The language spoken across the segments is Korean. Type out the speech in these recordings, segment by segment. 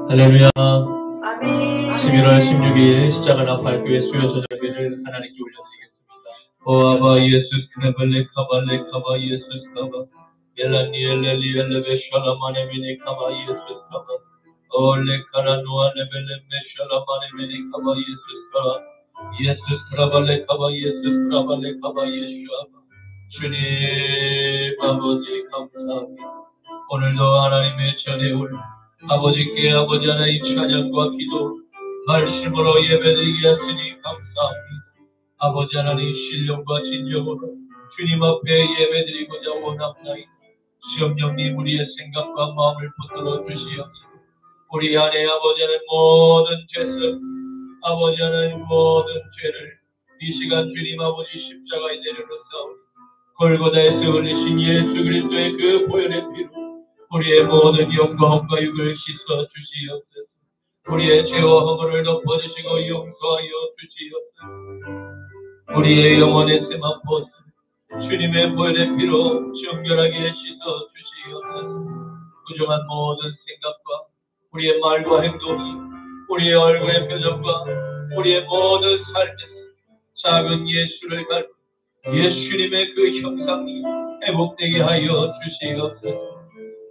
할렐루야. 아멘. 11월 16일 십자가나 발교회 수요 저녁회를 하나님께 올려드리겠습니다. 오 아바 예수 크네벨레 카발레 카바 예수 카바 옐라니 엘렐리 엘레베 샬라마네 미니 카바 예수 카바 올레 카라노아 레벨레 메샬라마네 미니 카바 예수 카바 예수 크라발레 카바 예수 크라발레 카바 예수 아바 주님 아버지 감사합니다. 오늘도 하나님의 전에 올 아버지께 아버지 하나님 찬양과 기도 말씀으로 예배드리게 하시니 감사합니다. 아버지 하나님 신령과 진정으로 주님 앞에 예배드리고자 원합나이다. 시험령님 우리의 생각과 마음을 붙들어 주시옵소서. 우리 안에 아버지 하나님 모든 죄성 아버지 하나님 모든 죄를 이 시간 주님 아버지 십자가에 내려놓사오니 골고다에서 흘리신 예수 그리스도의 그 보혈의 피로 우리의 모든 영광과 육을 씻어 주시옵소서. 우리의 죄와 허물을 덮어주시고 용서하여 주시옵소서. 우리의 영혼의 세만 벗어 주님의 보혈의 피로 정결하게 씻어 주시옵소서. 부정한 모든 생각과 우리의 말과 행동이 우리의 얼굴의 표정과 우리의 모든 삶에서 작은 예수를 닮은 예수님의 그 형상이 회복되게 하여 주시옵소서.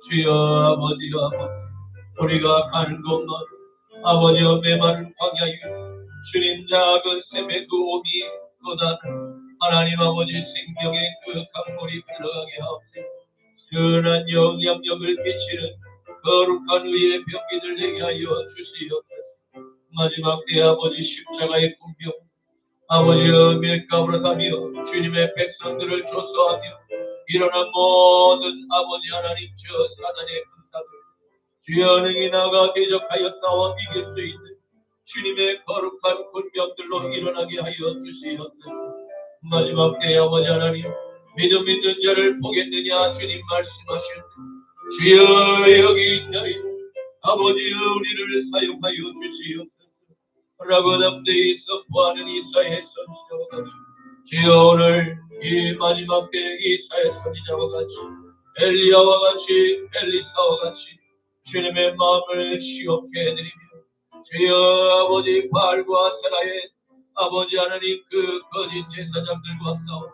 주여 아버지여 우리가 가는 곳마다 아버지여 메마른 광야에 주님 작은 샘의 그 오미 쏟아는 하나님 아버지 생명의 그 강물이 흘러가게 하옵소서. 선한 영향력을 끼치는 거룩한 의의 병기들 되게 하여 주시옵소서. 마지막 때 아버지 십자가의 공경 아버지여 밀가루로 가며 주님의 백성들을 조소하며 일어난 모든 아버지 하나님 저 사단의 군사들 주여 능히 나가 대적하여 싸워 이길 수 있는 주님의 거룩한 군병들로 일어나게 하여 주시옵소서. 마지막 때에 아버지 하나님 믿음 있는 자를 보겠느냐 주님 말씀하실 때 주여 여기 있나이다 아버지여 우리를 사용하여 주시옵소서. 라고 담대히 선포하는 이사의 선지자와 같이 주여 오늘 이 마지막 때 이사의 선지자와 같이 엘리야와 같이 엘리사와 같이 주님의 마음을 시험케 해드리며 주여 아버지 바알과 세라의 아버지 하나님 그 거짓 제사장들과 싸워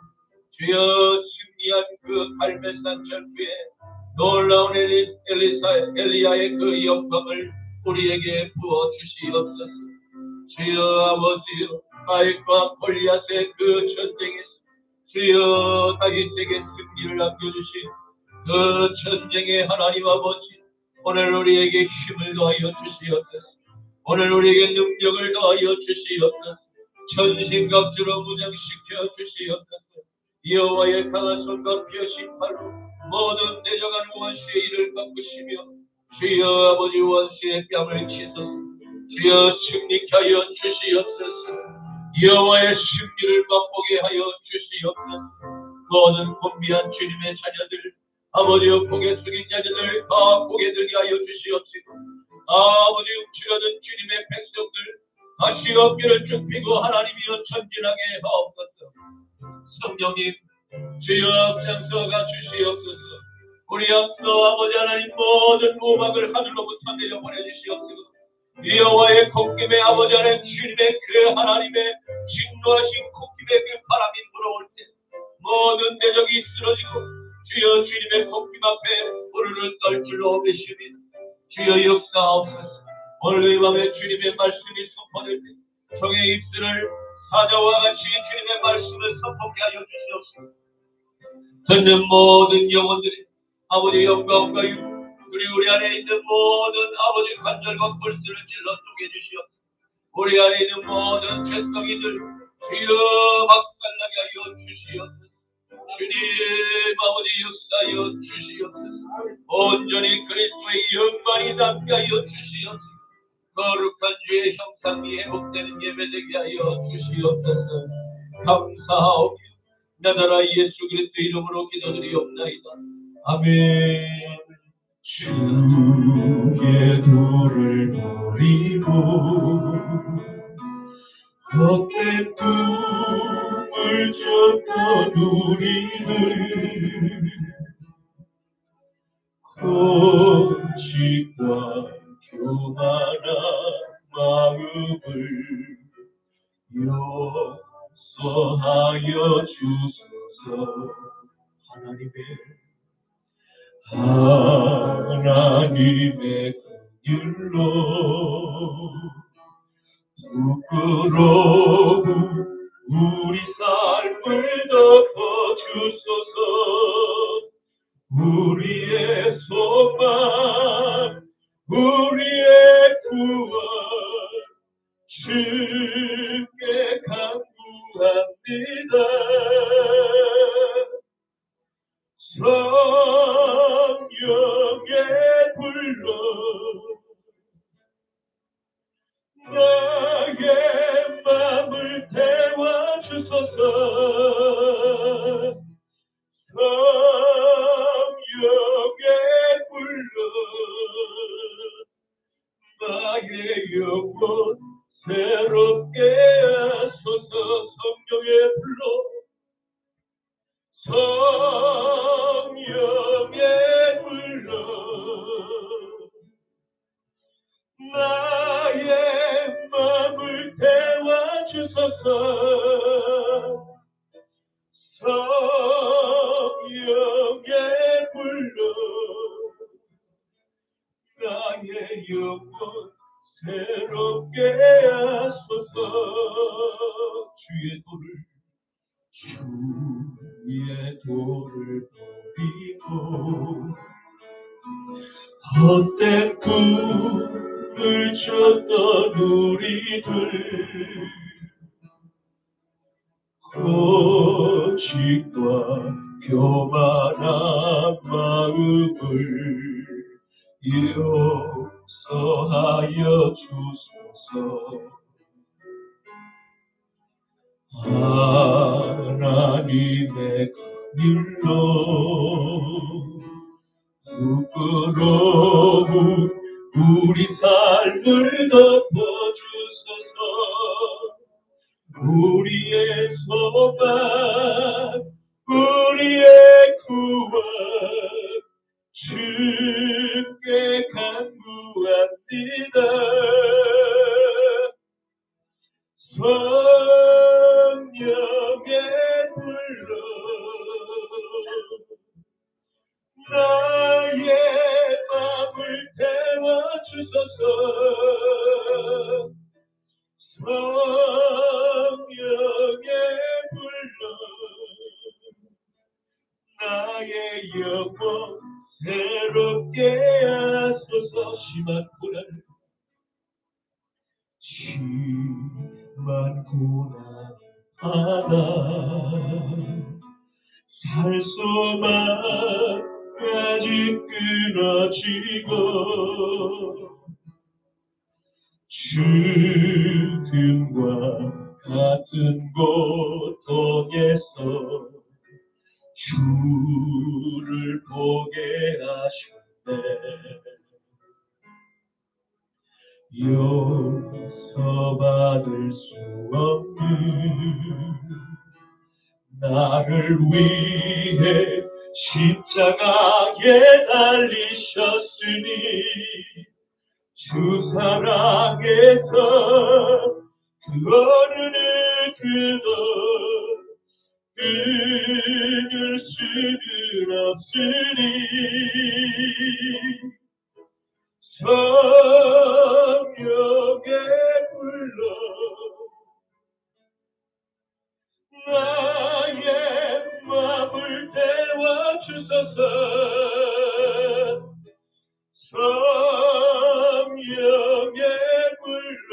주여 승리한 그 갈멜산 절부에 놀라운 엘리야의 그 영광을 우리에게 부어 주시옵소서. 주여 아버지여 아이과 골리앗의 그 전쟁에서 주여 다윗에게 승리를 남겨주신 그 전쟁의 하나님 아버지 오늘 우리에게 힘을 더하여 주시옵소서. 오늘 우리에게 능력을 더하여 주시옵소서. 천신각주로 무장시켜 주시옵소서. 여호와의 강한 손과 펴신 팔로 모든 대적한 원수의 일을 꺾으시며 주여 아버지 원수의 뺨을 치소서. 주여 승리케 하여 주시옵소서. 여호와의 승리를 맛보게 하여 주시옵소서. 모든 곤비한 주님의 자녀들 아버지여 고개 숙인 자녀들 다 고개 들게 하여 주시옵시고 아버지 움츠려든 주님의 백성들 다시 어깨를 쭉 펴고 하나님이여 전진하게 하옵소서. 성령님 주여 앞장서가 주시옵소서. 우리 앞서 아버지 하나님 모든 모막을 하늘로부터 내려보내주시옵소서. 여호와의 콧김에 아버지 하나님 주님의 그 하나님의 진노하신 콧김에 그 바람이 불어올 때 모든 대적이 쓰러지고 주여 주님의 콧김 앞에 무릎을 떨 줄로 믿습니다. 주여 역사하옵소서. 오늘 이 밤에 주님의 말씀이 선포될 때 종의 입술을 사자와 같이 주님의 말씀을 선포케 하여 주시옵소서. 듣는 모든 영혼들이 아버지 영광과 유 우리 안에 있는 모든 아버지 관절과 골수를 찔러 쪼개주시옵소서. 우리 안에 있는 모든 죄성이들 주여 박살나게 하여 주시옵소서. 주님 아버지 역사하여 주시옵소서. 온전히 그리스도의 영광이 담게 하여 주시옵소서. 거룩한 주의 형상이 회복되는 예배되게 하여 주시옵소서. 감사하오며 나라라 예수 그리스도 이름으로 기도드리옵나이다. 아멘. 주의 도를 버리고 헛된 꿈을 쫓던 우리는 거짓과 교만한 마음을 용서하여 주소서. 하나님의 긍휼로 부끄러운 우리 삶을 덮어주소서. 우리의 소망, 우리의 구원 주께 간구합니다. 성령의 불로 나의 마음을 태워주소서. 성령의 불로 나의 영혼 새롭게 하소서. 성령의 불로 성령의 불로 나의 마음을 태워주소서. 성령의 불로 나의 영혼 새롭게 하소서. 주의 돌을 버리고 헛된 꿈을 쫓던 우리들 고집과 교만한 마음을 용서하여 주소서. 하나님의 긍휼로 부끄러운 우리 삶을 덮어주소서. 우리의 소망, 우리의 구원 주께 간구합니다. 성령의 불로 나의 마음을 태워주소서. 성령의 불로 나의 영혼 새롭게 하소서. 심한 고난 하나 살 수만까지 끊어지고 죽음과 같은 고통에서 주를 보게 하셨네. 용서받을 수 없는 나를 위해 십자가에 달리셨으니 주 사랑에서 그 어른을 그도 끊을 수는 없으니 성령의 불로 나의 마음을 태워주소서. 성령의 불로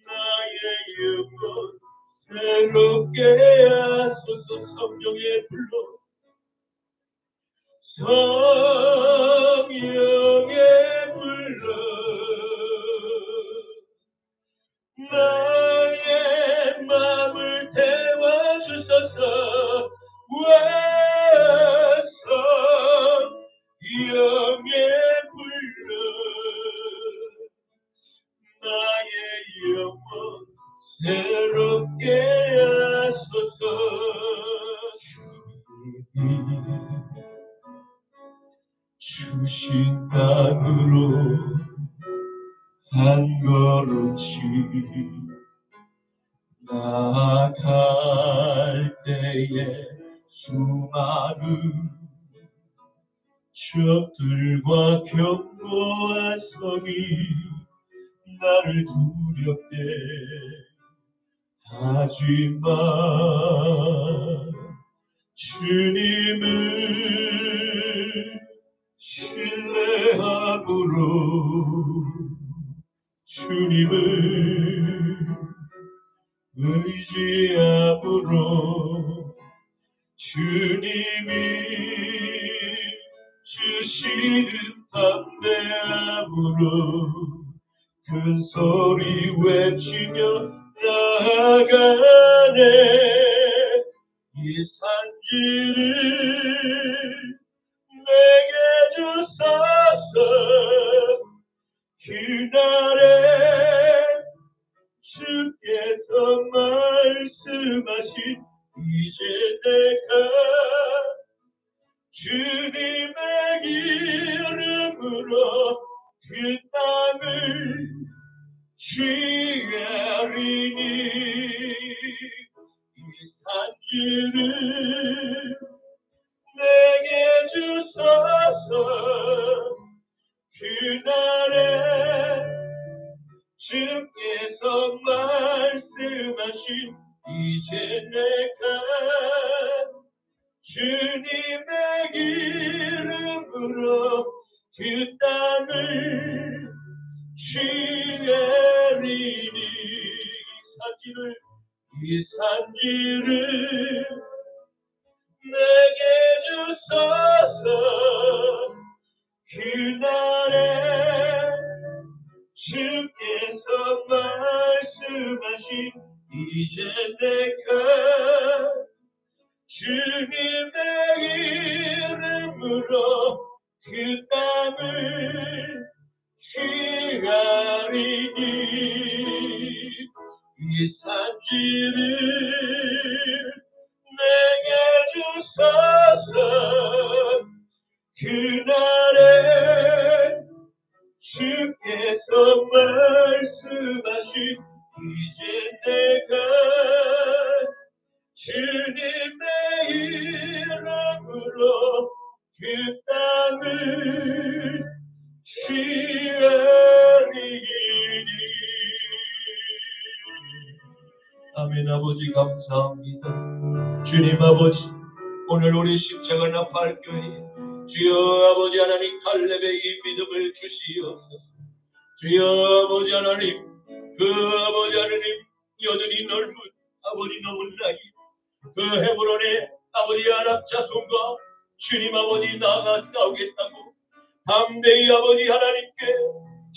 나의 영혼 새롭게 하소서. 성령의 불로 성령의 불로 나의 마음을 태워주소서. 성령의 불로 나의 영혼 새롭게 하소서. 나아갈 때에 수많은 적들과 견고한 성이 나를 두렵게 하지만 주님을 신뢰함으로 주님을 의지함으로 주님이 주시는 담대함으로 큰 소리 외치며 나아가네. 이 산지를 내게 주소서. 그날에 주께서 말씀하신 이제 내가 주님의 이름으로 그 땅을 취하리니 이 산지를 내게 주소서. 그날에 주께서 말씀하신 이제 내가 주님의 이름으로 그 땅을 취하리니 이 산지를 내게 주소서. 그날에 주께서 말씀하신 이제 내가 주님의 이름으로 그 땅을 취하리니 이 산지를 내게 주소서. 그날에 주께서 말씀하신 이제 내가 주님의 이름으로 그 땅을 취하리니. 아멘. 아버지 감사합니다. 주님 아버지, 오늘 우리 십자가 나팔 교회 주여 아버지 하나님 갈렙의 이 믿음을 주시옵소서. 주여 아버지 하나님, 그 아버지 하나님 여전히 넓은 아버지 넘은 나이 그 헤브론의 아버지 아랍 자손과 주님 아버지 나아가 싸우겠다고 담대히 아버지 하나님께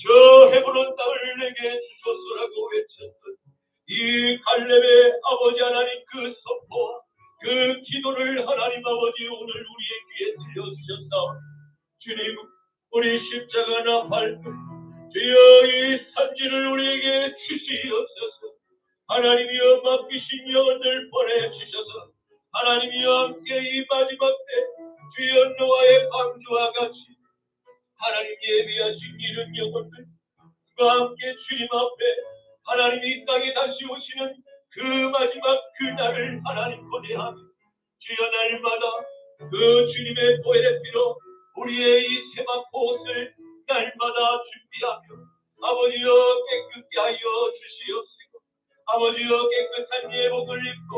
저 헤브론 땅을 내게 주소서라고 외쳤던 이 갈렙의 아버지 하나님 그 선포와 그 기도를 하나님 아버지 오늘 우리의 귀에 들려주셨사오니 주님 우리 십자가 나팔 주여 이 산지를 우리에게 주시옵소서. 하나님이여 맡기신 영혼들 보내주셔서 하나님이여 함께 이 마지막 때 주여 노아의 방주와 같이 하나님 예비하신 이른 영혼들과 함께 주님 앞에 하나님 이 땅에 다시 오시는 그 마지막 그날을 하나님 보내하며 주여 날마다 그 주님의 보혈의 피로 우리의 이 세마포 옷을 날마다 준비하며 아버지여 깨끗게 하여 주시옵시고 아버지여 깨끗한 예복을 입고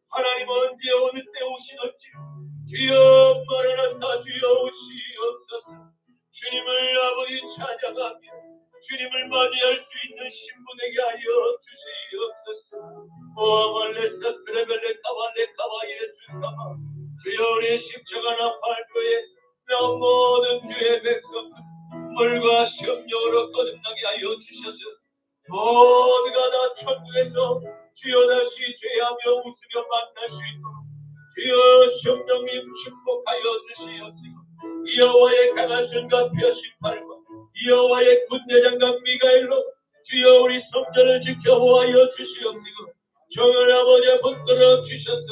하나님 언제 어느 때 오시는지 주여 마라나타 주여 오시옵소서. 주님을 아버지 찬양하며 주님을 맞이할 수 있는 신분에게 하여 주시옵소서. 오아말레사 스레벨레 카발레 카바이레 주사마 주여 우리 십자가 나팔교에 나온 모든 주의 백성들 물과 시험령으로 거듭나게 하여 주셔서 모두가 다 천국에서 주여 다시 죄하며 웃으며 만날 수 있도록 주여 성령님 축복하여 주시옵시고 여호와의 강한 손과 펴신 팔과 여호와의 군대장과 미가엘로 주여 우리 성전을 지켜보아여 주시옵시고 정을 아버지 붙들어 주셔서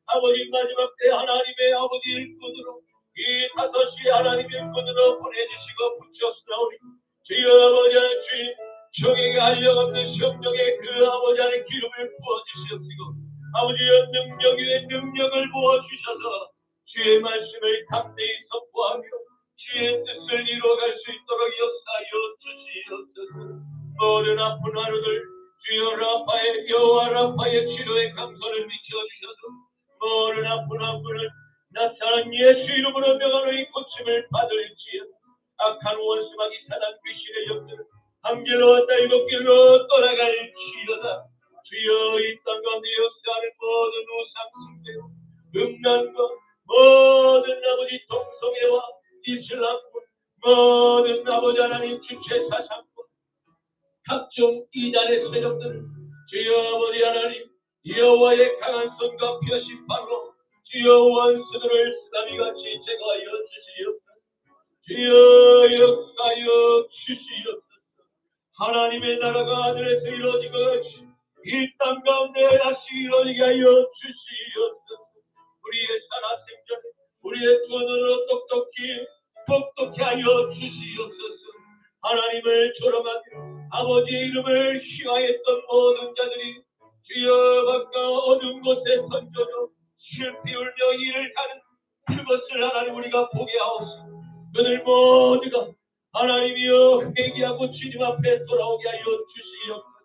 아버지 마지막 때 하나님의 아버지 일꾼으로 이 5시 하나님의 일꾼으로 보내주시고 붙였사오니 주여 아버지 하나님 주님 종에게 한량없는 성령의 그 아버지 하나님 기름을 부어주시옵소서. 주시옵시고 아버지의 능력 위에 능력을 부어주셔서 주의 말씀을 담대히 선포하며 주의 뜻을 이루어갈 수 있도록 역사하여 주시옵소서. 모든 아픈 하루들 주여 라파의 여호와 라파의 치료의 강선을 비춰주셔서 모든 아픈 하루를 나타난 예수 이름으로 명하노니 고침을 받을지어다. 악한 원수마귀 사단 귀신의 영들은 한 길로 왔다 일곱 길로 떠나갈지어다. 주여 이 땅 가운데 역사하는 모든 우상 숭배 음란과 모든 아버지 동성애와 이슬람과 모든 아버지 하나님 주체 사상과 각종 이단의 세력들을 주여 아버지 하나님 여호와의 강한 손과 표심판으로 주여 원수들을 쓰나미같이 제거하여 주시옵소서. 주여 역사하여 주시옵소서. 하나님의 나라가 하늘에서 이루어진 것 같이 이 땅 가운데 다시 이루어지게 하여 주시옵소서. 우리의 살아생전에 우리의 두 눈으로 똑똑히 하여 주시옵소서. 하나님을 조롱하며 아버지의 이름을 휘하였던 모든 자들이 주여 바깥 어두운 곳에 던져져 슬피 울며 일을 하는 그것을 하나님 우리가 보게 하옵소서. 그들 모두가 하나님이여 회개하고 주님 앞에 돌아오게 하여 주시옵소서.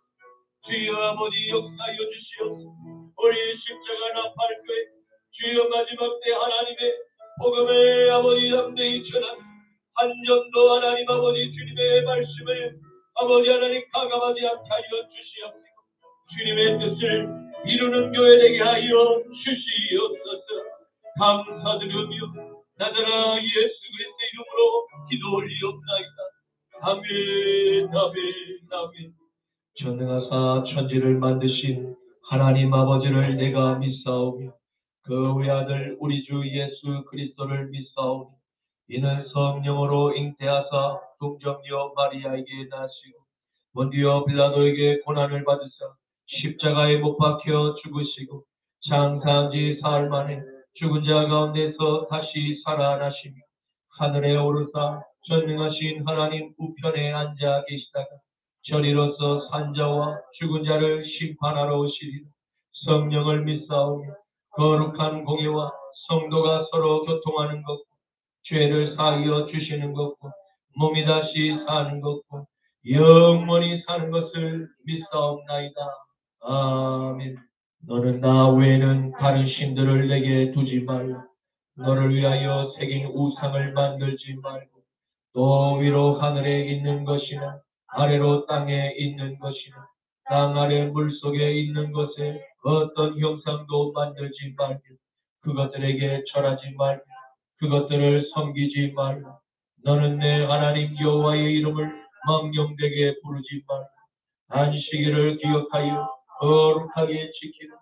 주여 아버지 역사하여 주시옵소서. 우리 십자가 나팔 때 주여 마지막 때 하나님의 복음의 아버지 담대히 전한 한전도 하나님 아버지 주님의 말씀을 아버지 하나님 가감하지 않게 하여 주시옵소서. 주님의 뜻을 이루는 교회 되게 하여 주시옵소서. 감사드리며 나자라 예수 그리스도의 이름으로 기도 올리옵나이다. 아멘 아멘 아멘. 전능하사 천지를 만드신 하나님 아버지를 내가 믿사오며 그 외아들 우리 주 예수 그리스도를 믿사오니 이는 성령으로 잉태하사 동정녀 마리아에게 나시고 본디오 빌라도에게 고난을 받으사 십자가에 못 박혀 죽으시고 장사한 지 사흘 만에 죽은 자 가운데서 다시 살아나시며 하늘에 오르사 전능하신 하나님 우편에 앉아 계시다가 저리로서 산자와 죽은 자를 심판하러 오시리라. 성령을 믿사오며 거룩한 공예와 성도가 서로 교통하는 것과 죄를 사하여 주시는 것과 몸이 다시 사는 것과 영원히 사는 것을 믿사옵나이다. 아멘. 너는 나 외에는 다른 신들을 내게 두지 말라. 너를 위하여 새긴 우상을 만들지 말고 또 위로 하늘에 있는 것이나 아래로 땅에 있는 것이나 땅 아래 물속에 있는 것에 어떤 형상도 만들지 말고 그것들에게 절하지 말고 그것들을 섬기지 말라. 너는 내 하나님 여호와의 이름을 망령되게 부르지 말고 안식일을 기억하여 거룩하게 지키라.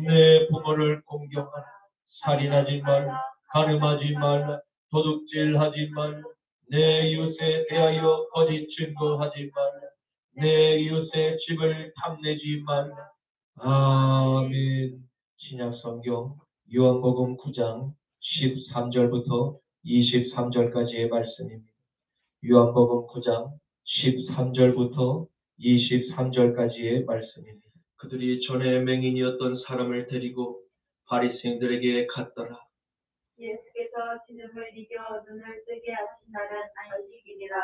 내 부모를 공경하라. 살인하지 말라. 간음하지 말라. 도둑질하지 말라. 내 이웃에 대하여 거짓 증거하지 말라. 내 이웃의 집을 탐내지 말라. 아멘. 신약성경 요한복음 9장 13절부터 23절까지의 말씀입니다. 요한복음 9장 13절부터 23절까지의 말씀입니다. 그들이 전에 맹인이었던 사람을 데리고 바리새인들에게 갔더라. 예수께서 지능을 이겨 눈을 뜨게 하신다는 안식이니라.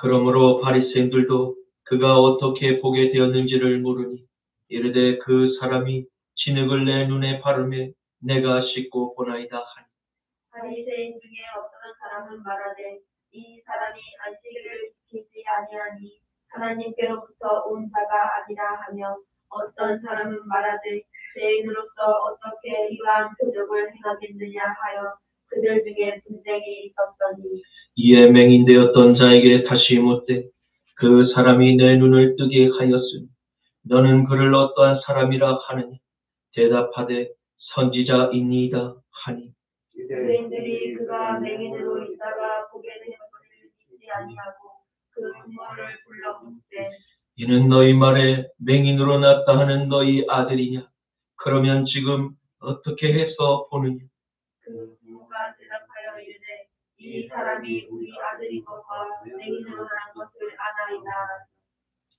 그러므로 바리새인들도 그가 어떻게 보게 되었는지를 물으니 이르되 그 사람이 진흙을 내 눈에 바르매 내가 씻고 보나이다 하니. 바리새인 중에 어떤 사람은 말하되 이 사람이 안식일을 지키지 아니하니 하나님께로부터 온 자가 아니라 하며 어떤 사람은 말하되 죄인으로서 어떻게 이러한 표적을 행하겠느냐 하여 그들 중에 분쟁이 있었더니 이에 맹인되었던 자에게 다시 묻되 그 사람이 내 눈을 뜨게 하였으니 너는 그를 어떠한 사람이라 하느냐. 대답하되 선지자이니이다 하니. 유대인들이 그가 맹인으로 있다가 보게 된 것을 믿지 아니하고 그 부모를 불러 묻되 이는 너희 말에 맹인으로 났다 하는 너희 아들이냐. 그러면 지금 어떻게 해서 보느냐. 그 부모가 대답하여 이르되 이 사람이 우리 아들인 것과 맹인으로 난 것을 아나이다.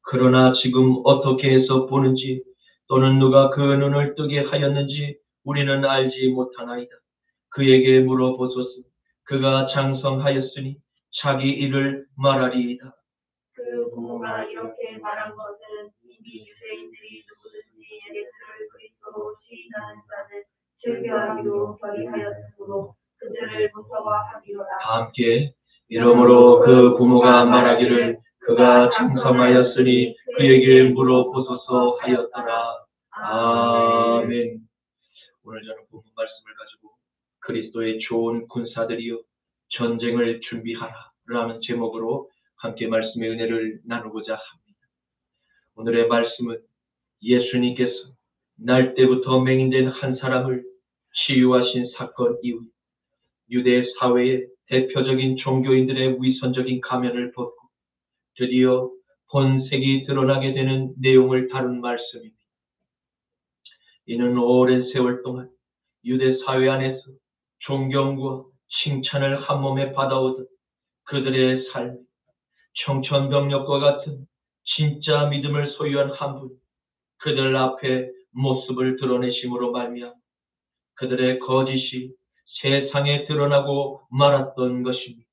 그러나 지금 어떻게 해서 보는지 또는 누가 그 눈을 뜨게 하였는지 우리는 알지 못하나이다. 그에게 물어보소서. 그가 장성하였으니 자기 일을 말하리이다. 그 부모가 이렇게 말한 것은 이미 유대인들이 누구든지 예수를 그리스도로 시인하는 자는 즐겨하기로 결의하였으므로 그들을 무서워하기로다. 다 함께 이러므로 그 부모가 말하기를 그가 장성하였으니 그에게 물어보소서 하였더라. 아멘. 오늘 저는 본문 말씀을 가지고 그리스도의 좋은 군사들이여 전쟁을 준비하라 라는 제목으로 함께 말씀의 은혜를 나누고자 합니다. 오늘의 말씀은 예수님께서 날 때부터 맹인된 한 사람을 치유하신 사건 이후 유대 사회의 대표적인 종교인들의 위선적인 가면을 벗고 드디어 본색이 드러나게 되는 내용을 다룬 말씀입니다. 이는 오랜 세월 동안 유대 사회 안에서 존경과 칭찬을 한 몸에 받아오던 그들의 삶, 청천벽력과 같은 진짜 믿음을 소유한 한 분, 그들 앞에 모습을 드러내심으로 말미암아 그들의 거짓이 세상에 드러나고 말았던 것입니다.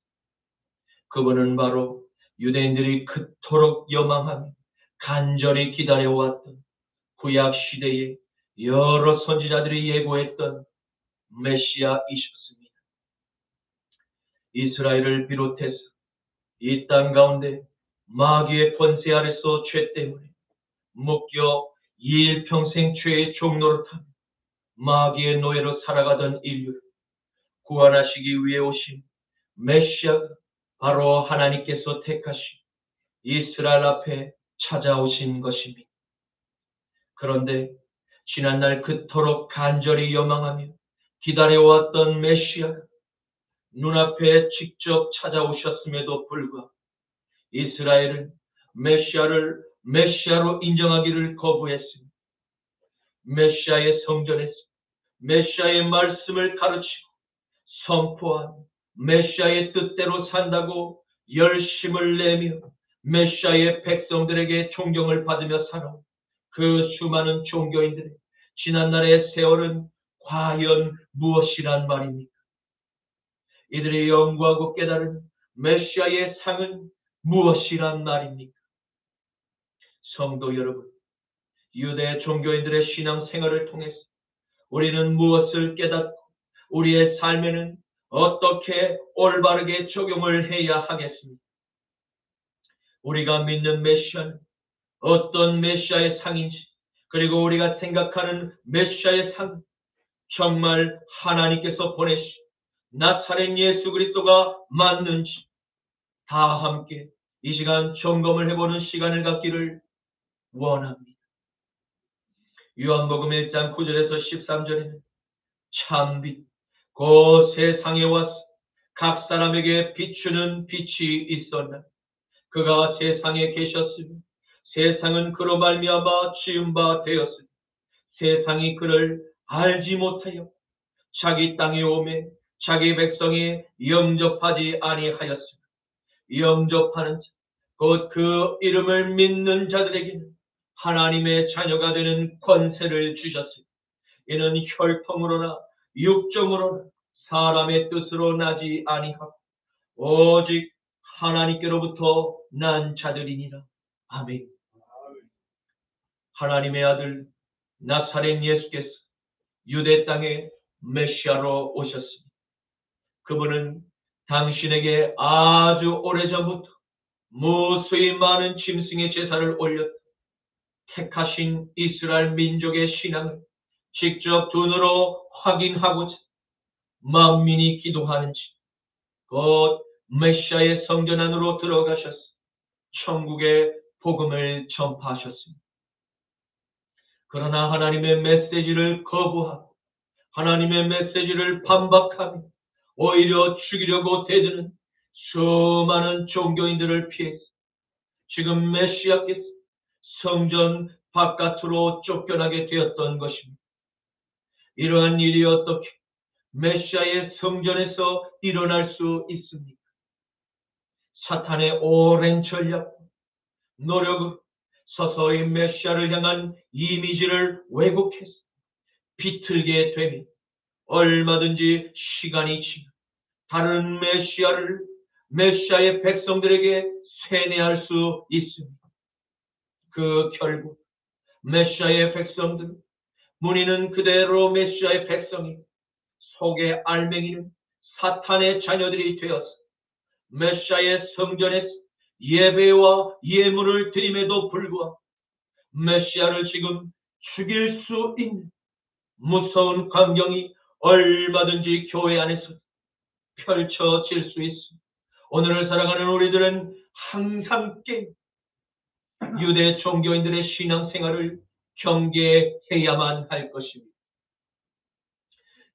그분은 바로 유대인들이 그토록 여망하며 간절히 기다려왔던 구약 시대의 여러 선지자들이 예고했던 메시아이셨습니다. 이스라엘을 비롯해서 이 땅 가운데 마귀의 권세 아래서 죄 때문에 묶여 일평생 죄의 종노릇하며 마귀의 노예로 살아가던 인류를 구원하시기 위해 오신 메시아가 바로 하나님께서 택하신 이스라엘 앞에 찾아오신 것입니다. 그런데 지난날 그토록 간절히 여망하며 기다려왔던 메시아가 눈앞에 직접 찾아오셨음에도 불구하고 이스라엘은 메시아를 메시아로 인정하기를 거부했습니다. 메시아의 성전에서 메시아의 말씀을 가르치고 선포한 메시아의 뜻대로 산다고 열심을 내며 메시아의 백성들에게 존경을 받으며 살아온 그 수많은 종교인들의 지난날의 세월은 과연 무엇이란 말입니까? 이들이 연구하고 깨달은 메시아의 상은 무엇이란 말입니까? 성도 여러분, 유대 종교인들의 신앙 생활을 통해서 우리는 무엇을 깨닫고 우리의 삶에는 어떻게 올바르게 적용을 해야 하겠습니까? 우리가 믿는 메시아는 어떤 메시아의 상인지, 그리고 우리가 생각하는 메시아의 상, 정말 하나님께서 보내신 나사렛 예수 그리스도가 맞는지 다 함께 이 시간 점검을 해보는 시간을 갖기를 원합니다. 요한복음 1장 9절에서 13절에는 참빛 그 세상에 와서 각 사람에게 비추는 빛이 있었나 그가 세상에 계셨으며 세상은 그로 말미암아 지은 바 되었으니 세상이 그를 알지 못하여 자기 땅에 오매 자기 백성이 영접하지 아니하였으며 영접하는 자 곧 그 이름을 믿는 자들에게는 하나님의 자녀가 되는 권세를 주셨으니 이는 혈통으로나 육정으로나 사람의 뜻으로 나지 아니하고 오직 하나님께로부터 난 자들이니라. 아멘. 하나님의 아들 나사렛 예수께서 유대 땅에 메시아로 오셨습니다. 그분은 당신에게 아주 오래전부터 무수히 많은 짐승의 제사를 올렸다. 택하신 이스라엘 민족의 신앙을 직접 눈으로 확인하고자 만민이 기도하는지 곧 메시아의 성전 안으로 들어가셔서 천국의 복음을 전파하셨습니다. 그러나 하나님의 메시지를 거부하고 하나님의 메시지를 반박하며 오히려 죽이려고 대드는 수많은 종교인들을 피해서 지금 메시아께서 성전 바깥으로 쫓겨나게 되었던 것입니다. 이러한 일이 어떻게 메시아의 성전에서 일어날 수 있습니까? 사탄의 오랜 전략, 노력으로 서서히 메시아를 향한 이미지를 왜곡해서 비틀게 되면 얼마든지 시간이 지나 다른 메시아의 백성들에게 세뇌할 수 있습니다. 그 결국 메시아의 백성들, 문의는 그대로 메시아의 백성이, 속의 알맹이는 사탄의 자녀들이 되어서 메시아의 성전에서 예배와 예물을 드림에도 불구하고 메시아를 지금 죽일 수 있는 무서운 광경이 얼마든지 교회 안에서 펼쳐질 수 있습니다. 오늘을 살아가는 우리들은 항상 유대 종교인들의 신앙생활을 경계해야만 할 것입니다.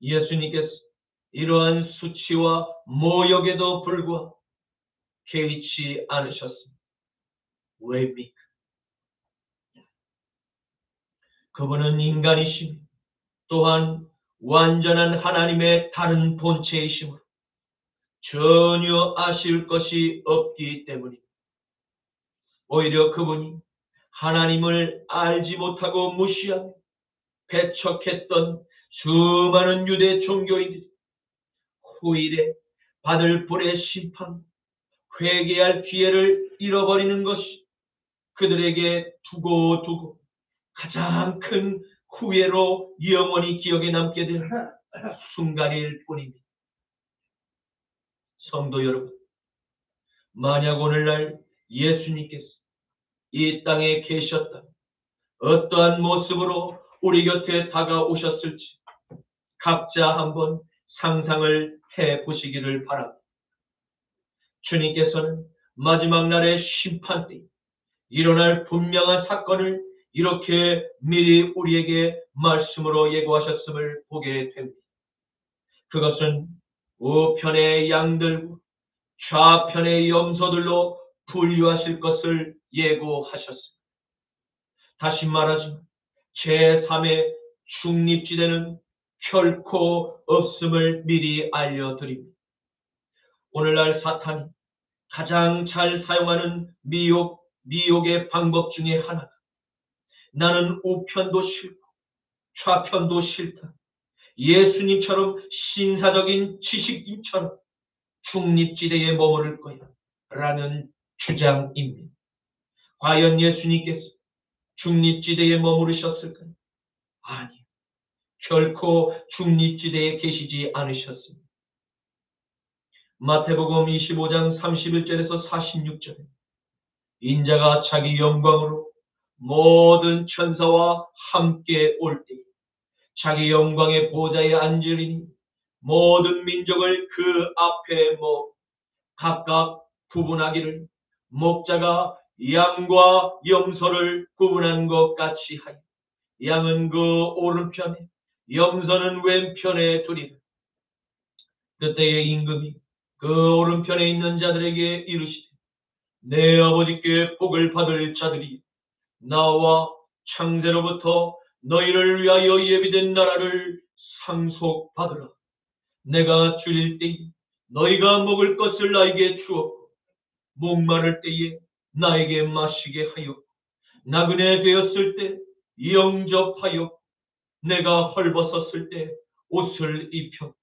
예수님께서 이러한 수치와 모욕에도 불구하고 개의치 않으셨습니다. 왜입니까? 그분은 인간이시며 또한 완전한 하나님의 다른 본체이시므로 전혀 아실 것이 없기 때문입니다. 오히려 그분이 하나님을 알지 못하고 무시하며 배척했던 수많은 유대 종교인들이 후일에 받을 불의 심판, 회개할 기회를 잃어버리는 것이 그들에게 두고 가장 큰 후회로 영원히 기억에 남게 될 순간일 뿐입니다. 성도 여러분, 만약 오늘날 예수님께서 이 땅에 계셨다면 어떠한 모습으로 우리 곁에 다가오셨을지 각자 한번 상상을 해보시기를 바랍니다. 주님께서는 마지막 날의 심판 때 일어날 분명한 사건을 이렇게 미리 우리에게 말씀으로 예고하셨음을 보게 됩니다. 그것은 우편의 양들과 좌편의 염소들로 분류하실 것을 예고하셨습니다. 다시 말하지만 제3의 중립지대는 결코 없음을 미리 알려드립니다. 오늘날 사탄이 가장 잘 사용하는 미혹의 방법 중에 하나가 나는 우편도 싫고 좌편도 싫다. 예수님처럼 신사적인 지식인처럼 중립지대에 머무를 거야 라는 주장입니다. 과연 예수님께서 중립지대에 머무르셨을까요? 아니요. 결코 중립지대에 계시지 않으셨습니다. 마태복음 25장 31절에서 46절에 인자가 자기 영광으로 모든 천사와 함께 올 때 자기 영광의 보좌에 앉으리니 모든 민족을 그 앞에 각각 구분하기를 목자가 양과 염소를 구분한 것 같이 하여 양은 그 오른편에 염소는 왼편에 두리라. 그때의 임금이 그 오른편에 있는 자들에게 이르시되 내 아버지께 복을 받을 자들이 나와 창세로부터 너희를 위하여 예비된 나라를 상속받으라. 내가 줄일 때에 너희가 먹을 것을 나에게 주었고 목마를 때에 나에게 마시게 하였고 나그네 되었을 때 영접하였고 내가 헐벗었을 때 옷을 입혔고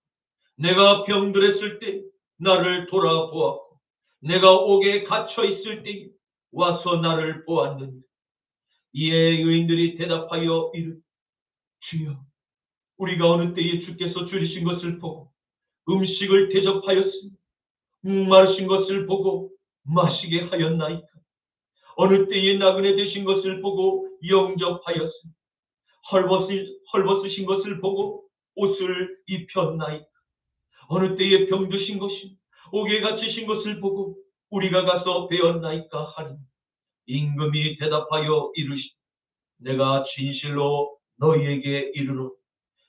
내가 병들었을 때 나를 돌아보았고 내가 옥에 갇혀 있을 때 와서 나를 보았는데 이에 의인들이 대답하여 이르되 주여 우리가 어느 때에 주께서 줄이신 것을 보고 음식을 대접하였으니 목마르신 것을 보고 마시게 하였나이까. 어느 때에 나그네 되신 것을 보고 영접하였으니 헐벗으신 것을 보고 옷을 입혔나이까. 어느 때에 병드신 것이 옥에 갇히신 것을 보고 우리가 가서 배웠나이까 하니 임금이 대답하여 이르시되 내가 진실로 너희에게 이르노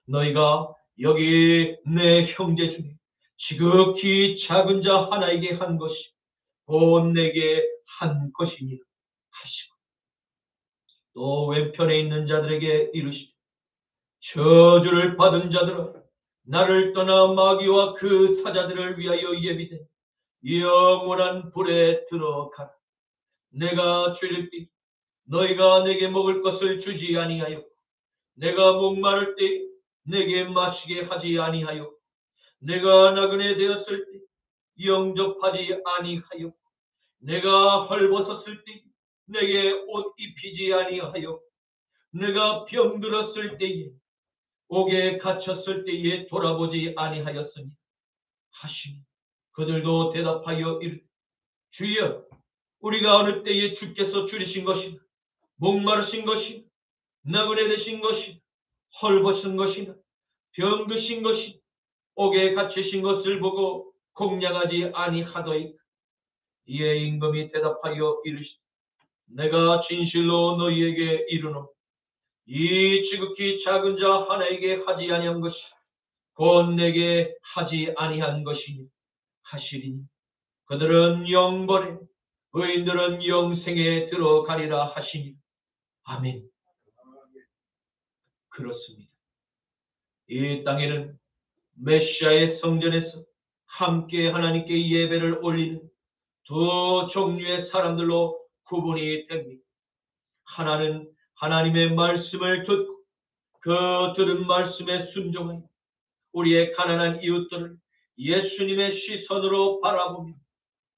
너희가 여기 내 형제 중에 지극히 작은 자 하나에게 한 것이 곧 내게 한 것이니라 하시고 또 왼편에 있는 자들에게 이르시되 저주를 받은 자들아 나를 떠나 마귀와 그 사자들을 위하여 예비된 영원한 불에 들어가라. 내가 줄일 때 너희가 내게 먹을 것을 주지 아니하여 내가 목마를 때 내게 마시게 하지 아니하여 내가 나그네 되었을 때 영접하지 아니하여 내가 헐벗었을 때 내게 옷 입히지 아니하여 내가 병들었을 때에 옥에 갇혔을 때에 돌아보지 아니하였으니 하시니 그들도 대답하여 이르되 주여 우리가 어느 때에 주께서 줄이신 것이나 목마르신 것이나 나그네 되신 것이나 헐벗은 것이나 병드신 것이나 옥에 갇히신 것을 보고 공양하지 아니하더이까. 이에 임금이 대답하여 이르시되 내가 진실로 너희에게 이르노 이 지극히 작은 자 하나에게 하지 아니한 것이 곧 내게 하지 아니한 것이니 하시리니 그들은 영벌에 의인들은 영생에 들어가리라 하시니 아멘. 그렇습니다. 이 땅에는 메시아의 성전에서 함께 하나님께 예배를 올리는 두 종류의 사람들로 구분이 됩니다. 하나는 하나님의 말씀을 듣고 그 들은 말씀에 순종하여 우리의 가난한 이웃들을 예수님의 시선으로 바라보며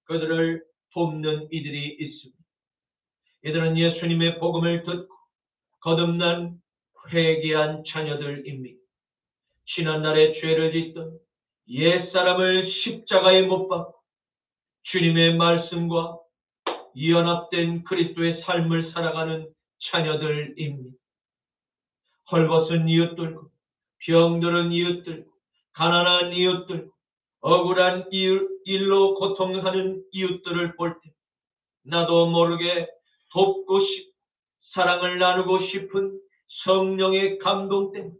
그들을 돕는 이들이 있습니다. 이들은 예수님의 복음을 듣고 거듭난 회개한 자녀들입니다. 지난날에 죄를 짓던 옛사람을 십자가에 못 박고 주님의 말씀과 연합된 그리스도의 삶을 살아가는 자녀들입니다. 헐벗은 이웃들과 병들은 이웃들, 가난한 이웃들, 억울한 일로 고통하는 이웃들을 볼 때 나도 모르게 돕고 싶고 사랑을 나누고 싶은 성령의 감동 때문에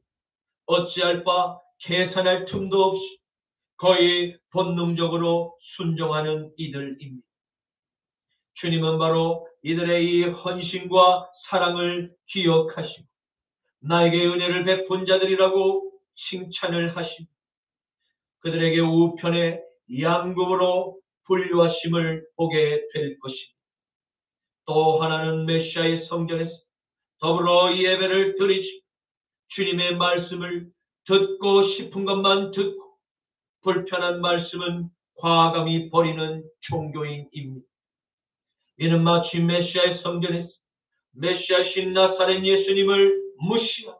어찌할 바 계산할 틈도 없이 거의 본능적으로 순종하는 이들입니다. 주님은 바로 이들의 이 헌신과 사랑을 기억하시고 나에게 은혜를 베푼 자들이라고 칭찬을 하시고 그들에게 우편의 양금으로 분류하심을 보게 될 것입니다. 또 하나는 메시아의 성전에서 더불어 예배를 드리시고 주님의 말씀을 듣고 싶은 것만 듣고 불편한 말씀은 과감히 버리는 종교인입니다. 이는 마치 메시아의 성전에서 메시아신 나사렛 예수님을 무시하고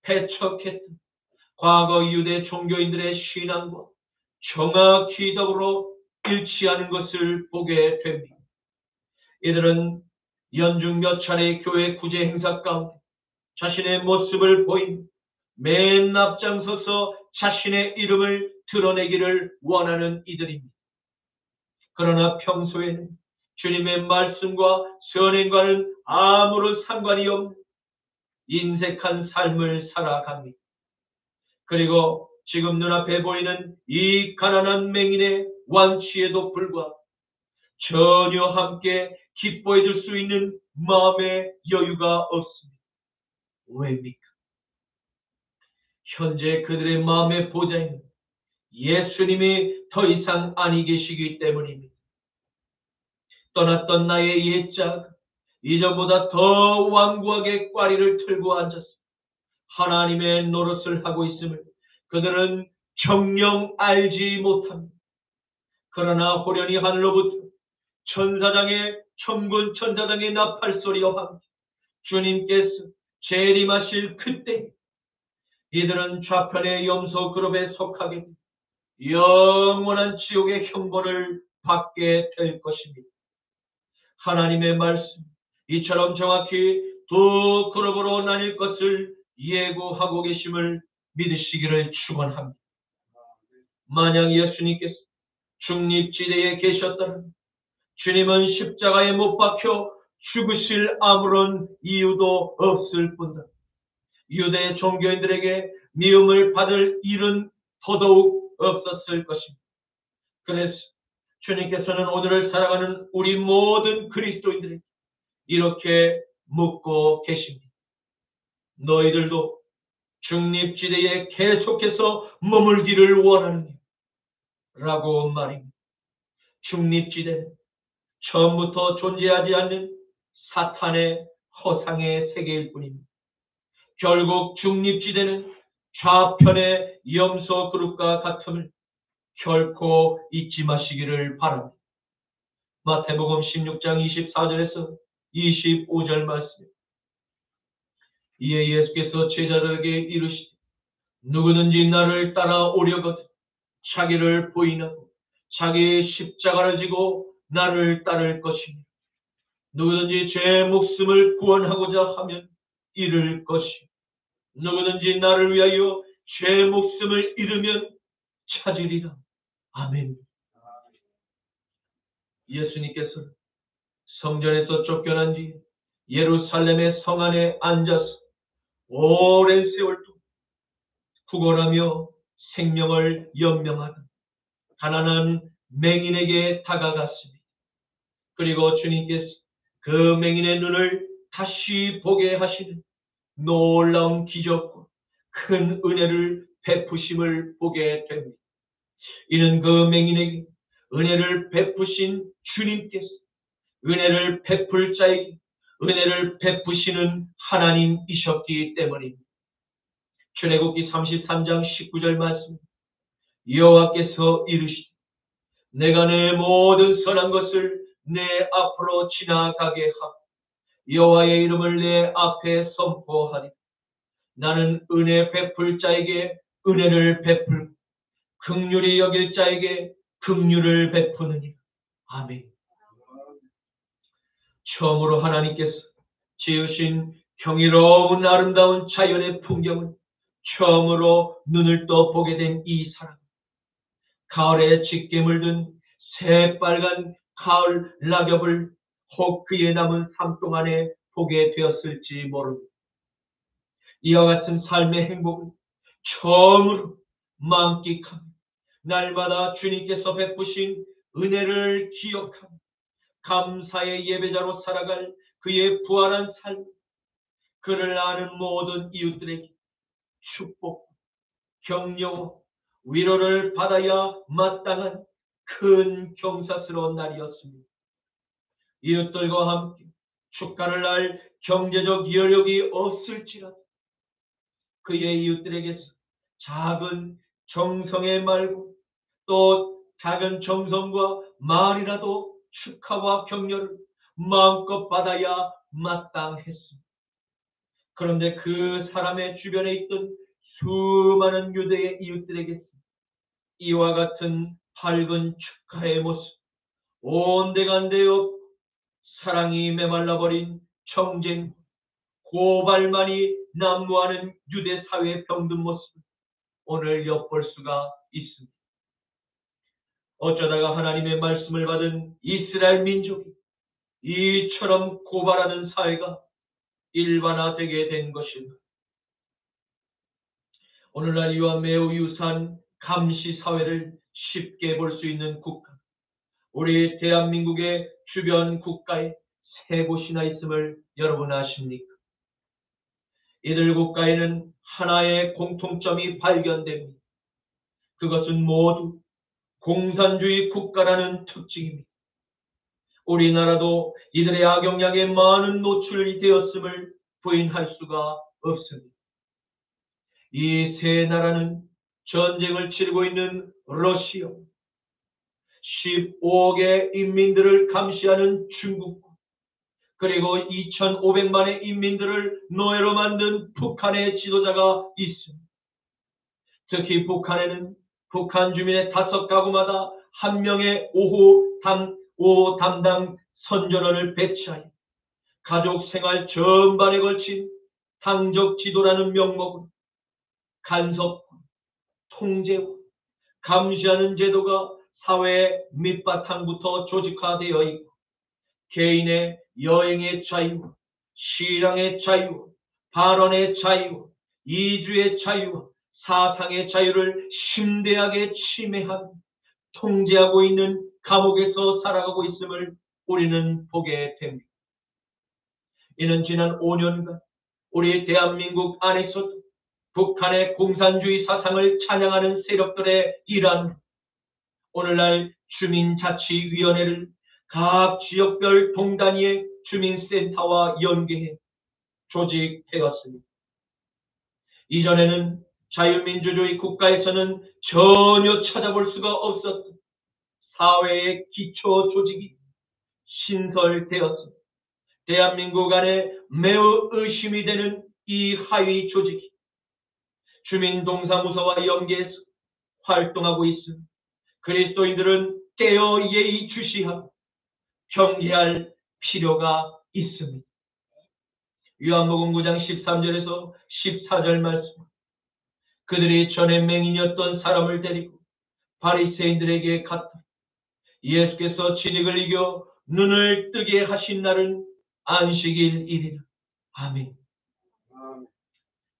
배척했던 과거 유대 종교인들의 신앙과 정확히 더불어 일치하는 것을 보게 됩니다. 이들은 연중 몇 차례 교회 구제 행사 가운데 자신의 모습을 보이며 맨 앞장서서 자신의 이름을 드러내기를 원하는 이들입니다. 그러나 평소에는 주님의 말씀과 선행과는 아무런 상관이 없는 인색한 삶을 살아갑니다. 그리고 지금 눈앞에 보이는 이 가난한 맹인의 완치에도 불구하고 전혀 함께 기뻐해 줄 수 있는 마음의 여유가 없습니다. 왜입니까? 현재 그들의 마음의 보좌에는 예수님이 더 이상 아니 계시기 때문입니다. 떠났던 나의 옛자가 이전보다 더 완고하게 꽈리를 틀고 앉아서 하나님의 노릇을 하고 있음을 그들은 정녕 알지 못합니다. 그러나 호련히 하늘로부터 천군 천사장의 나팔소리와 함께 주님께서 재림하실 그때 이들은 좌편의 염소 그룹에 속하게 영원한 지옥의 형벌을 받게 될 것입니다. 하나님의 말씀 이처럼 정확히 두 그룹으로 나뉠 것을 예고하고 계심을 믿으시기를 축원합니다. 만약 예수님께서 중립지대에 계셨다면 주님은 십자가에 못 박혀 죽으실 아무런 이유도 없을 뿐더러 유대 종교인들에게 미움을 받을 일은 더더욱 없었을 것입니다. 그래서 주님께서는 오늘을 살아가는 우리 모든 그리스도인들에게 이렇게 묻고 계십니다. 너희들도 중립지대에 계속해서 머물기를 원하느냐? 라고 말입니다. 중립지대는 처음부터 존재하지 않는 사탄의 허상의 세계일 뿐입니다. 결국 중립지대는 좌편의 염소 그룹과 같음을 결코 잊지 마시기를 바랍니다. 마태복음 16장 24절에서 25절 말씀입니다. 이에 예수께서 제자들에게 이르시되 누구든지 나를 따라오려거든 자기를 부인하고 자기 십자가를 지고 나를 따를 것이니 누구든지 제 목숨을 구원하고자 하면 잃을 것이요 누구든지 나를 위하여 제 목숨을 잃으면 찾으리라. 아멘. 예수님께서 성전에서 쫓겨난 뒤 예루살렘의 성 안에 앉아서 오랜 세월 동안 구걸하며 생명을 연명하던 가난한 맹인에게 다가갔습니다. 그리고 주님께서 그 맹인의 눈을 다시 보게 하시는 놀라운 기적과 큰 은혜를 베푸심을 보게 됩니다. 이는 그 맹인에게 은혜를 베푸신 주님께서 은혜를 베풀 자에게 은혜를 베푸시는 하나님이셨기 때문입니다. 출애굽기 33장 19절 말씀 여호와께서 이르시되 내가 내 모든 선한 것을 내 앞으로 지나가게 하고 여호와의 이름을 내 앞에 선포하리. 나는 은혜 베풀 자에게 은혜를 베풀고 긍휼히 여길 자에게 긍휼을 베푸느니라. 아멘. 처음으로 하나님께서 지으신 경이로운 아름다운 자연의 풍경을 처음으로 눈을 떠 보게 된 이 사람. 가을에 짙게 물든 새빨간 가을 낙엽을 혹 그의 남은 삶 동안에 보게 되었을지 모릅니다. 이와 같은 삶의 행복을 처음으로 만끽하며 날마다 주님께서 베푸신 은혜를 기억하며 감사의 예배자로 살아갈 그의 부활한 삶, 그를 아는 모든 이웃들에게 축복, 격려, 위로를 받아야 마땅한 큰 경사스러운 날이었습니다. 이웃들과 함께 축가를 할 경제적 여력이 없을지라도 그의 이웃들에게서 작은 정성의 말고 또 작은 정성과 말이라도 축하와 격려를 마음껏 받아야 마땅했습니다. 그런데 그 사람의 주변에 있던 수많은 유대의 이웃들에게 이와 같은 밝은 축하의 모습, 온데간데 없고 사랑이 메말라버린 정쟁, 고발만이 난무하는 유대 사회의 병든 모습을 오늘 엿볼 수가 있습니다. 어쩌다가 하나님의 말씀을 받은 이스라엘 민족이 이처럼 고발하는 사회가 일반화되게 된 것입니다. 오늘날 이와 매우 유사한 감시 사회를 쉽게 볼 수 있는 국가, 우리 대한민국의 주변 국가에 세 곳이나 있음을 여러분 아십니까? 이들 국가에는 하나의 공통점이 발견됩니다. 그것은 모두 공산주의 국가라는 특징입니다. 우리나라도 이들의 악영향에 많은 노출이 되었음을 부인할 수가 없습니다. 이 세 나라는 전쟁을 치르고 있는 러시아, 15억의 인민들을 감시하는 중국, 그리고 2,500만의 인민들을 노예로 만든 북한의 지도자가 있습니다. 특히 북한에는 북한 주민의 5가구마다 한 명의 5호 담당 선전원을 배치하여 가족 생활 전반에 걸친 당적 지도라는 명목으로 간섭, 통제, 감시하는 제도가 사회의 밑바탕부터 조직화되어 있고 개인의 여행의 자유, 신앙의 자유, 발언의 자유, 이주의 자유, 사상의 자유를 심대하게 침해하고 통제하고 있는 감옥에서 살아가고 있음을 우리는 보게 됩니다. 이는 지난 5년간 우리 대한민국 안에서도 북한의 공산주의 사상을 찬양하는 세력들의 일환으로 오늘날 주민자치위원회를 각 지역별 동단위에 주민센터와 연계해 조직되었습니다. 이전에는 자유민주주의 국가에서는 전혀 찾아볼 수가 없었던 사회의 기초 조직이 신설되었습니다. 대한민국 안에 매우 의심이 되는 이 하위 조직이 주민동사무소와 연계해서 활동하고 있으니 그리스도인들은 깨어 예의주시하고 경계할 필요가 있습니다. 요한복음 9장 13절에서 14절 말씀, 그들이 전에 맹인이었던 사람을 데리고 바리새인들에게 갔다. 예수께서 진익을 이겨 눈을 뜨게 하신 날은 안식일이라. 아멘.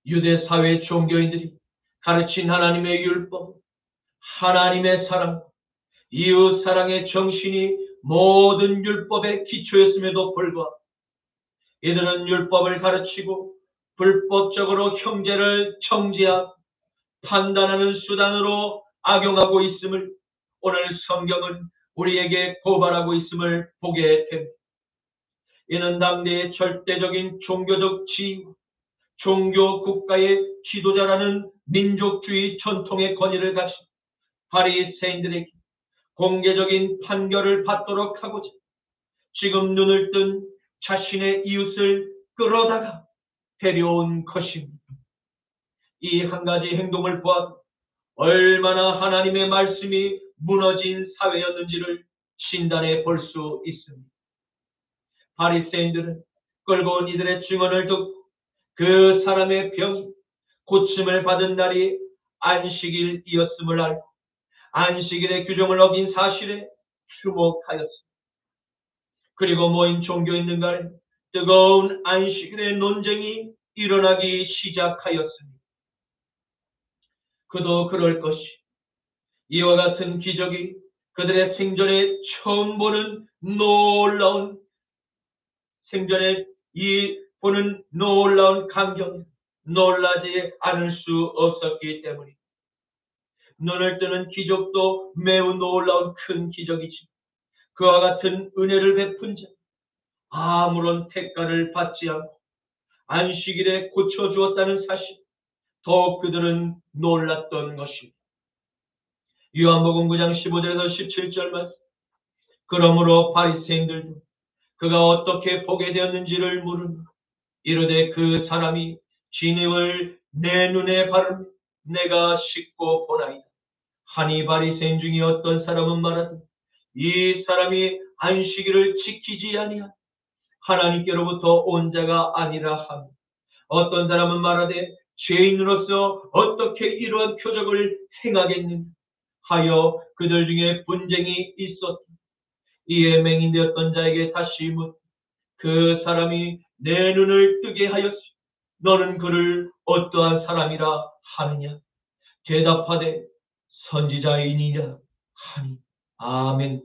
유대 사회 종교인들이 가르친 하나님의 율법, 하나님의 사랑, 이웃 사랑의 정신이 모든 율법의 기초였음에도 불구하고 이들은 율법을 가르치고 불법적으로 형제를 정죄하고 판단하는 수단으로 악용하고 있음을 오늘 성경은 우리에게 고발하고 있음을 보게 됩니다. 이는 당대의 절대적인 종교적 지위, 종교 국가의 지도자라는 민족주의 전통의 권위를 가진 바리새인들에게 공개적인 판결을 받도록 하고자 지금 눈을 뜬 자신의 이웃을 끌어다가 데려온 것입니다. 이 한 가지 행동을 보아도 얼마나 하나님의 말씀이 무너진 사회였는지를 진단해 볼 수 있습니다. 바리새인들은 끌고 온 이들의 증언을 듣고 그 사람의 병이 고침을 받은 날이 안식일이었음을 알고 안식일의 규정을 어긴 사실에 주목하였습니다. 그리고 모인 종교인들 간에 뜨거운 안식일의 논쟁이 일어나기 시작하였습니다. 그도 그럴 것이 이와 같은 기적이 그들의 생전에 처음 보는 놀라운 생전에 보는 놀라운 광경, 놀라지 않을 수 없었기 때문입니다. 눈을 뜨는 기적도 매우 놀라운 큰 기적이지 그와 같은 은혜를 베푼 자 아무런 대가를 받지 않고 안식일에 고쳐주었다는 사실 더욱 그들은 놀랐던 것입니다. 요한복음 9장 15절에서 17절 말씀, 그러므로 바리새인들도 그가 어떻게 보게 되었는지를 물으며 이르되 그 사람이 진흙을 내 눈에 바르며 내가 씻고 보나이다 하니 바리새인 중에 어떤 사람은 말하되 이 사람이 안식일을 지키지 아니하니 하나님께로부터 온 자가 아니라 하며 어떤 사람은 말하되 죄인으로서 어떻게 이러한 표적을 행하겠느냐 하여 그들 중에 분쟁이 있었다. 이에 맹인되었던 자에게 다시 묻 그 사람이 내 눈을 뜨게 하였으니 너는 그를 어떠한 사람이라 하느냐 대답하되 선지자이니라 하니 아멘.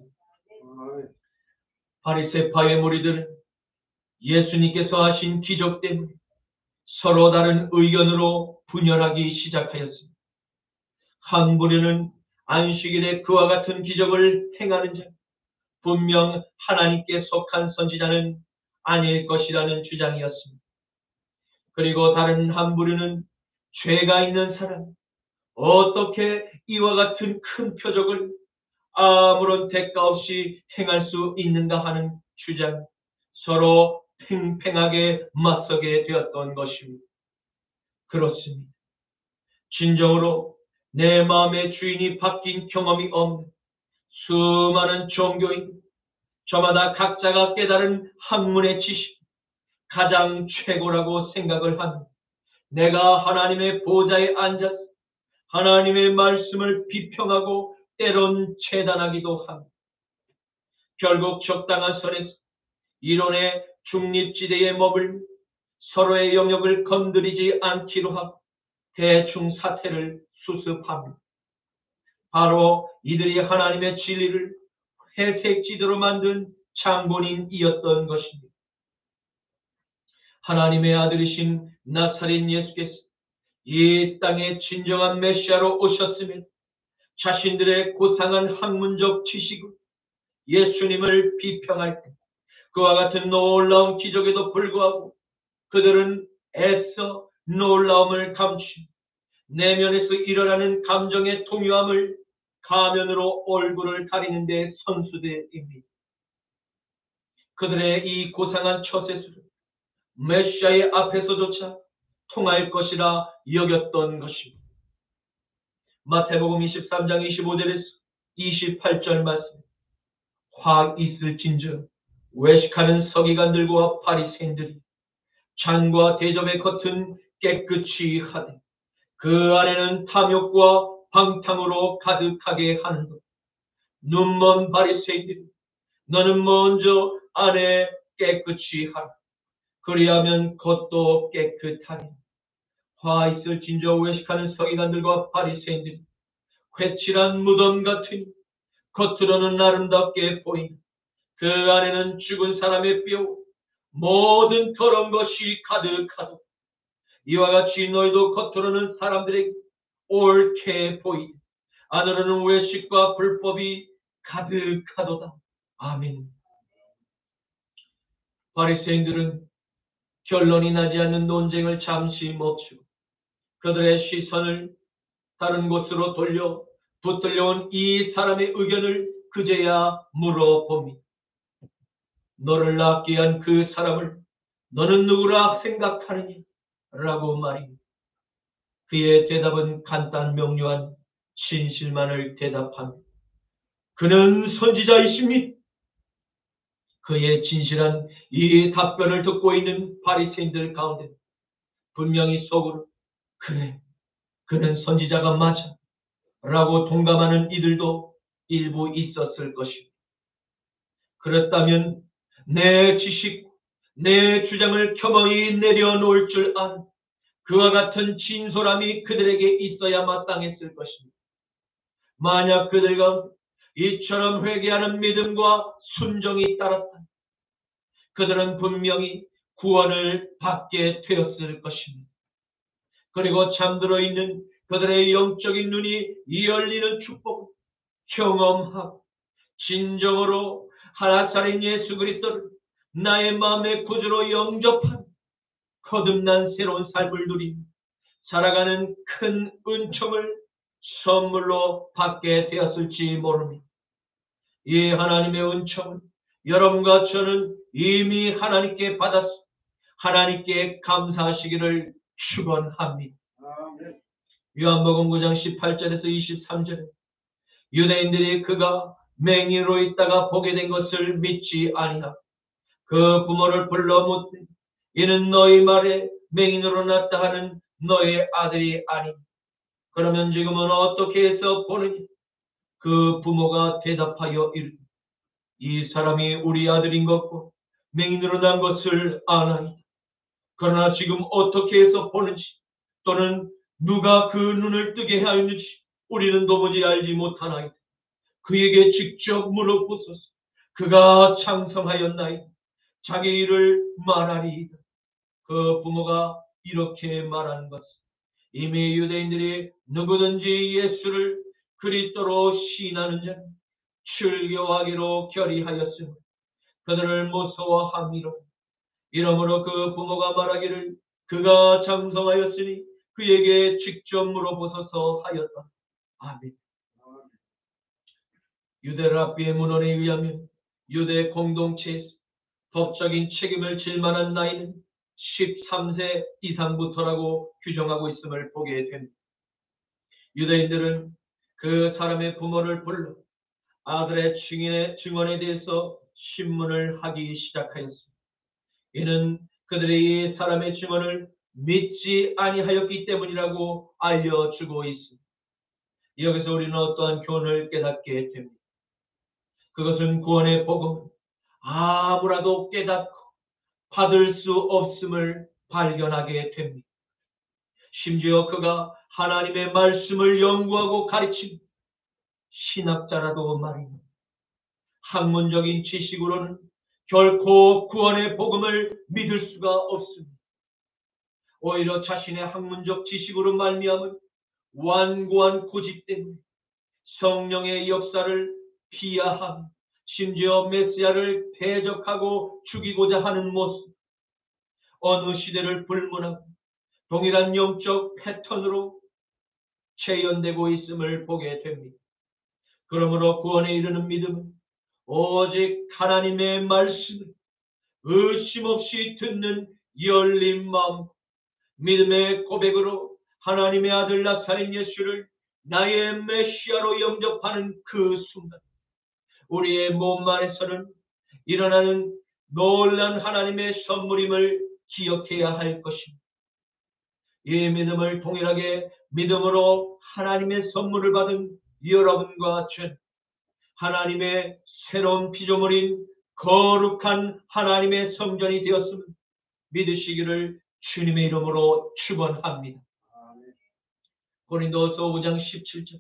바리새파의 무리들은 예수님께서 하신 기적 때문에 서로 다른 의견으로 분열하기 시작하였습니다. 한 부류는 안식일에 그와 같은 기적을 행하는 자, 분명 하나님께 속한 선지자는 아닐 것이라는 주장이었습니다. 그리고 다른 한 부류는 죄가 있는 사람, 어떻게 이와 같은 큰 표적을 아무런 대가 없이 행할 수 있는가 하는 주장, 서로 팽팽하게 맞서게 되었던 것입니다. 그렇습니다. 진정으로 내 마음의 주인이 바뀐 경험이 없는 수많은 종교인, 저마다 각자가 깨달은 학문의 지식, 가장 최고라고 생각을 하는 내가 하나님의 보좌에 앉아서 하나님의 말씀을 비평하고 때론 재단하기도 합니다. 결국 적당한 선에서 이론의 중립지대에 머물며 서로의 영역을 건드리지 않기로 하고 대충 사태를 수습합니다. 바로 이들이 하나님의 진리를 회색지대로 만든 장본인이었던 것입니다. 하나님의 아들이신 나사렛 예수께서 이 땅에 진정한 메시아로 오셨으며 자신들의 고상한 학문적 지식으로 예수님을 비평할 때 그와 같은 놀라운 기적에도 불구하고 그들은 애써 놀라움을 감추고 내면에서 일어나는 감정의 통유함을 가면으로 얼굴을 가리는 데 선수들입니다. 그들의 이 고상한 처세술은 메시아의 앞에서조차 통할 것이라 여겼던 것입니다. 마태복음 23장 25절에서 28절 말씀. 화 있을진저 외식하는 서기관들과 바리새인들이 잔과 대접의 겉은 깨끗이 하되 그 안에는 탐욕과 방탕으로 가득하게 하는도 눈먼 바리새인들이 너는 먼저 안에 깨끗이 하라. 그리하면 겉도 깨끗하니. 화 있을진저 외식하는 서기관들과 바리새인들이 회칠한 무덤 같으니 겉으로는 아름답게 보이니 그 안에는 죽은 사람의 뼈 모든 더러운 것이 가득하다. 이와 같이 너희도 겉으로는 사람들에게 옳게 보이니 안으로는 외식과 불법이 가득하도다. 아멘. 바리새인들은 결론이 나지 않는 논쟁을 잠시 멈추고 그들의 시선을 다른 곳으로 돌려 붙들려온 이 사람의 의견을 그제야 물어봅니다. 너를 낫게 한 그 사람을 너는 누구라 생각하느냐? 라고 말입니다. 그의 대답은 간단 명료한 진실만을 대답합니다. 그는 선지자이십니다. 그의 진실한 이 답변을 듣고 있는 바리새인들 가운데 분명히 속으로 그래, 그는 선지자가 맞아 라고 동감하는 이들도 일부 있었을 것입니다. 그렇다면 내 지식, 내 주장을 겸허히 내려놓을 줄 아는 그와 같은 진솔함이 그들에게 있어야 마땅했을 것입니다. 만약 그들과 이처럼 회개하는 믿음과 순종이 따랐다, 그들은 분명히 구원을 받게 되었을 것입니다. 그리고 잠들어 있는 그들의 영적인 눈이 열리는 축복을 경험하고 진정으로 하나살인 예수 그리스도를 나의 마음의 구주로 영접한 거듭난 새로운 삶을 누리며 살아가는 큰 은총을 선물로 받게 되었을지 모릅니다. 이 하나님의 은총은 여러분과 저는 이미 하나님께 받았어 하나님께 감사하시기를 축원합니다. 요한복음 9장 18절에서 23절에 유대인들이 그가 맹인으로 있다가 보게 된 것을 믿지 아니하고 그 부모를 불러 묻되 이는 너희 말에 맹인으로 났다 하는 너의 아들이 아니니 그러면 지금은 어떻게 해서 보느냐? 그 부모가 대답하여 이르되 이 사람이 우리 아들인 것과 맹인으로 난 것을 아나이다. 그러나 지금 어떻게 해서 보는지 또는 누가 그 눈을 뜨게 하였는지 우리는 도무지 알지 못하나이다. 그에게 직접 물어보소서. 그가 창성하였나이다. 자기 일을 말하리이다. 그 부모가 이렇게 말하는 것은 이미 유대인들이 누구든지 예수를 그리스도로 시인하는 자는 출교하기로 결의하였으므로 그들을 무서워함이로 이러므로 그 부모가 말하기를 그가 장성하였으니 그에게 직접 물어보소서 하였다. 아멘. 유대 랍비의 문헌에 의하면 유대 공동체에서 법적인 책임을 질 만한 나이는 13세 이상부터라고 규정하고 있음을 보게 됩니다. 유대인들은 그 사람의 부모를 불러 아들의 증언에 대해서 신문을 하기 시작하였습니다. 이는 그들이 이 사람의 증언을 믿지 아니하였기 때문이라고 알려주고 있습니다. 여기서 우리는 어떠한 교훈을 깨닫게 됩니다. 그것은 구원의 복음을 아무라도 깨닫고 받을 수 없음을 발견하게 됩니다. 심지어 그가 하나님의 말씀을 연구하고 가르친 신학자라도 말입니다. 학문적인 지식으로는 결코 구원의 복음을 믿을 수가 없습니다. 오히려 자신의 학문적 지식으로 말미암은 완고한 고집 때문에 성령의 역사를 비하하며 심지어 메시아를 대적하고 죽이고자 하는 모습, 어느 시대를 불문하고 동일한 영적 패턴으로 재현되고 있음을 보게 됩니다. 그러므로 구원에 이르는 믿음은 오직 하나님의 말씀을 의심 없이 듣는 열린 마음, 믿음의 고백으로 하나님의 아들 나사렛 예수를 나의 메시아로 영접하는 그 순간, 우리의 몸 안에서는 일어나는 놀란 하나님의 선물임을 기억해야 할 것입니다. 이 믿음을 동일하게 믿음으로 하나님의 선물을 받은 여러분과 저는 하나님의 새로운 피조물인 거룩한 하나님의 성전이 되었음을 믿으시기를 주님의 이름으로 축원합니다. 고린도서 5장 17절,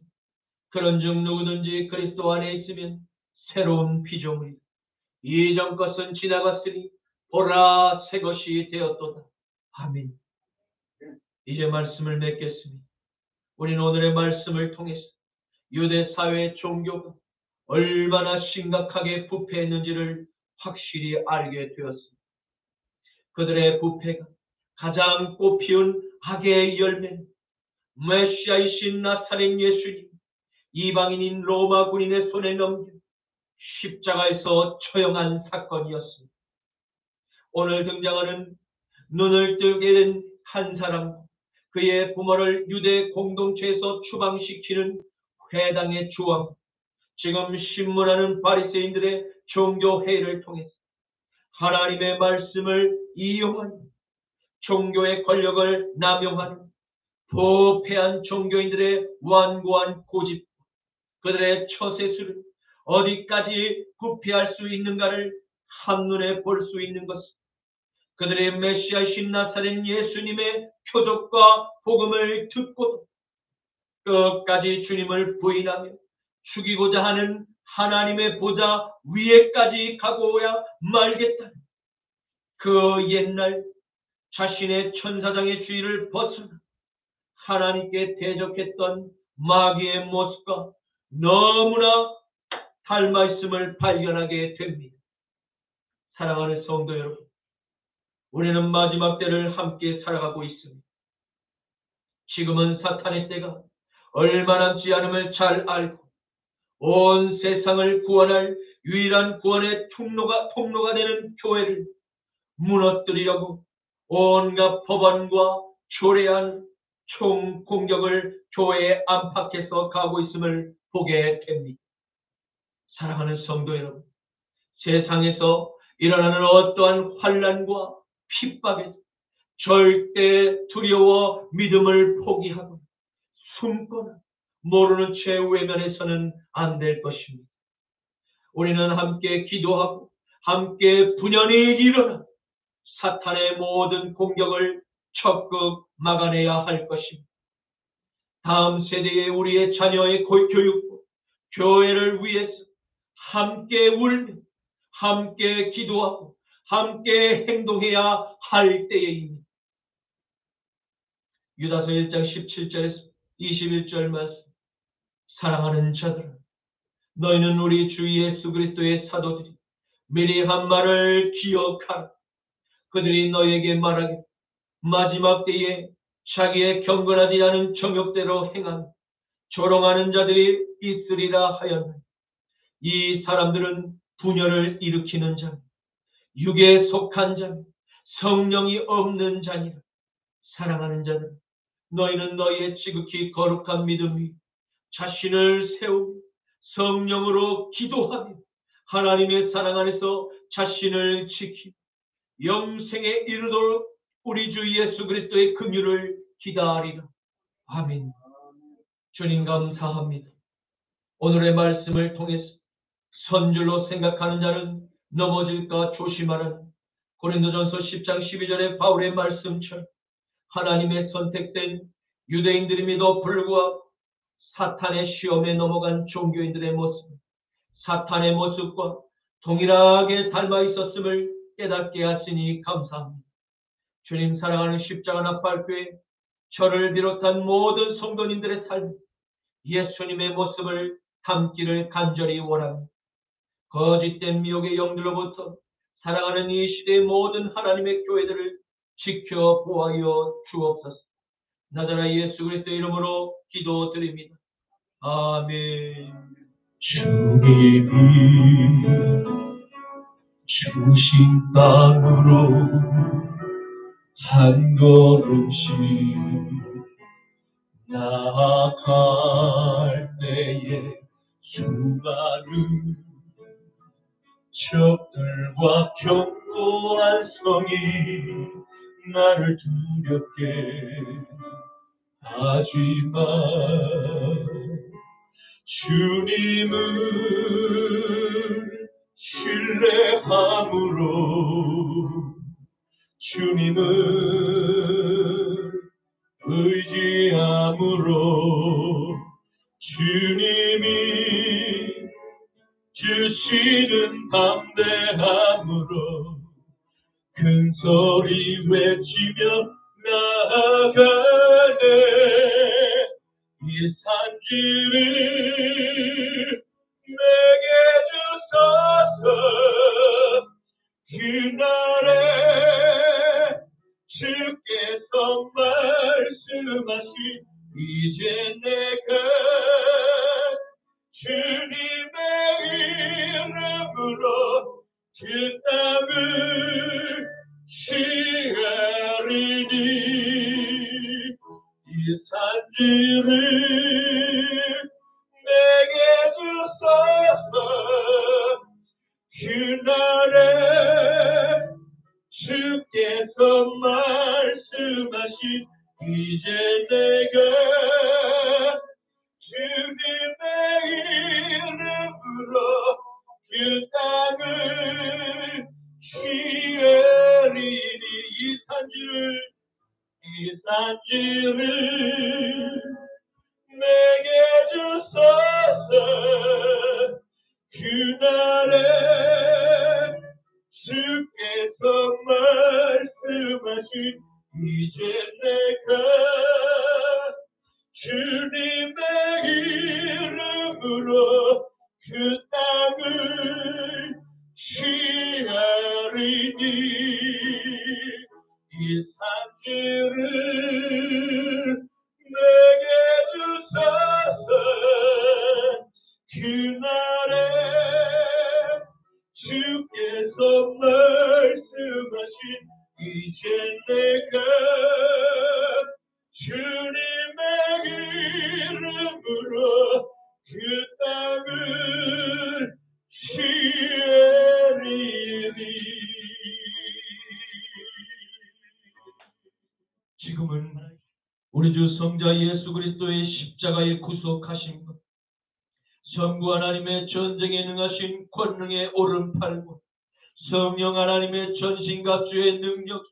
그런즉 누구든지 그리스도 안에 있으면 새로운 피조물이다. 이전 것은 지나갔으니 보라 새 것이 되었도다. 아멘. 이제 말씀을 맺겠습니다. 우리는 오늘의 말씀을 통해서 유대 사회의 종교가 얼마나 심각하게 부패했는지를 확실히 알게 되었습니다. 그들의 부패가 가장 꽃피운 악의 열매는 메시아이신 나사렛 예수님, 이방인인 로마 군인의 손에 넘겨 십자가에서 처형한 사건이었습니다. 오늘 등장하는 눈을 뜨게 된 한 사람, 그의 부모를 유대 공동체에서 추방시키는 회당의 주왕, 지금 신문하는 바리새인들의 종교회의를 통해서 하나님의 말씀을 이용하는, 종교의 권력을 남용하는 부패한 종교인들의 완고한 고집, 그들의 처세술을 어디까지 부패할 수 있는가를 한눈에 볼 수 있는 것은 그들의 메시아이신 나사렛 예수님의 표적과 복음을 듣고도 끝까지 주님을 부인하며 죽이고자 하는 하나님의 보좌 위에까지 가고야 말겠다는 그 옛날 자신의 천사장의 주의를 벗어나 하나님께 대적했던 마귀의 모습과 너무나 닮아 있음을 발견하게 됩니다. 사랑하는 성도 여러분, 우리는 마지막 때를 함께 살아가고 있습니다. 지금은 사탄의 때가 얼마 남지 않음을 잘 알고 온 세상을 구원할 유일한 구원의 통로가 되는 교회를 무너뜨리려고 온갖 법안과 초래한 총공격을 교회에 안팎에서 가고 있음을 보게 됩니다. 사랑하는 성도 여러분, 세상에서 일어나는 어떠한 환난과 핍박에 절대 두려워 믿음을 포기하고 숨거나 모르는 채 외면해서는 안 될 것입니다. 우리는 함께 기도하고 함께 분연히 일어나 사탄의 모든 공격을 적극 막아내야 할 것입니다. 다음 세대의 우리의 자녀의 교육과 교회를 위해서 함께 울며 함께 기도하고 함께 행동해야 할 때입니다. 유다서 1장 17절에서 21절 말씀, 사랑하는 자들아, 너희는 우리 주 예수 그리스도의 사도들이 미리 한 말을 기억하라. 그들이 너희에게 말하기를 마지막 때에 자기의 경건하지 않은 정욕대로 행하는 조롱하는 자들이 있으리라 하였나니, 이 사람들은 분열을 일으키는 자, 육에 속한 자, 성령이 없는 자니라. 사랑하는 자들, 너희는 너희의 지극히 거룩한 믿음 위 자신을 세우고 성령으로 기도하며 하나님의 사랑 안에서 자신을 지키고 영생에 이르도록 우리 주 예수 그리스도의 긍휼을 기다리라. 아멘. 주님 감사합니다. 오늘의 말씀을 통해서 선줄로 생각하는 자는 넘어질까 조심하라는 고린도전서 10장 12절의 바울의 말씀처럼 하나님의 선택된 유대인들임에도 불구하고 사탄의 시험에 넘어간 종교인들의 모습, 사탄의 모습과 동일하게 닮아 있었음을 깨닫게 하시니 감사합니다. 주님, 사랑하는 십자가 납발교회, 저를 비롯한 모든 성도님들의 삶, 예수님의 모습을 담기를 간절히 원합니다. 거짓된 미혹의 영들로부터 살아가는 이 시대의 모든 하나님의 교회들을 지켜 보호하여 주옵소서. 나자라 예수 그리스도의 이름으로 기도드립니다. 아멘. 주님이 주신 땅으로 한 걸음씩 나아갈 때에 수많은 적들과 견고한 성이 나를 두렵게 하지만 주님을 신뢰함으로 주님을 의지함으로 주님이 주시는 담대함으로 큰 소리 외치며 나아가네. 이 산지를 내게 주소서. 그날에 주께서 말씀하신 이제 내가 주님의 이름으로 그 땅을 취하리니 이 산지를 내게 주소서. 그날에 주께서 말씀하신 이제 내가 주님의 이름으로 그 땅을 취하리니 이 산지를 내게 주소서. 그날에 주께서 말씀하신 이제 내가 주님의 이름으로 그 땅을 취하리니 이 산지를 내게 주소서. 그날에 주께서 말씀하신 이제 내가 주님의 이름으로 그 땅을 취하리니. 지금은 우리 주 성자 예수 그리스도의 십자가의 구속하심과 성부 하나님의 전쟁에 능하신 권능의 오른팔과 성령 하나님의 전신갑주의 능력,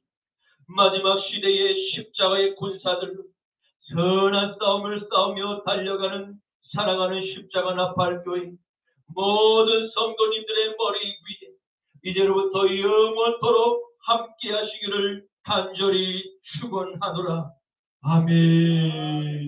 마지막 시대의 십자가의 군사들로 선한 싸움을 싸우며 달려가는 사랑하는 십자가 나팔교회 모든 성도님들의 머리 위에 이제로부터 영원토록 함께 하시기를 간절히 축원하노라. 아멘.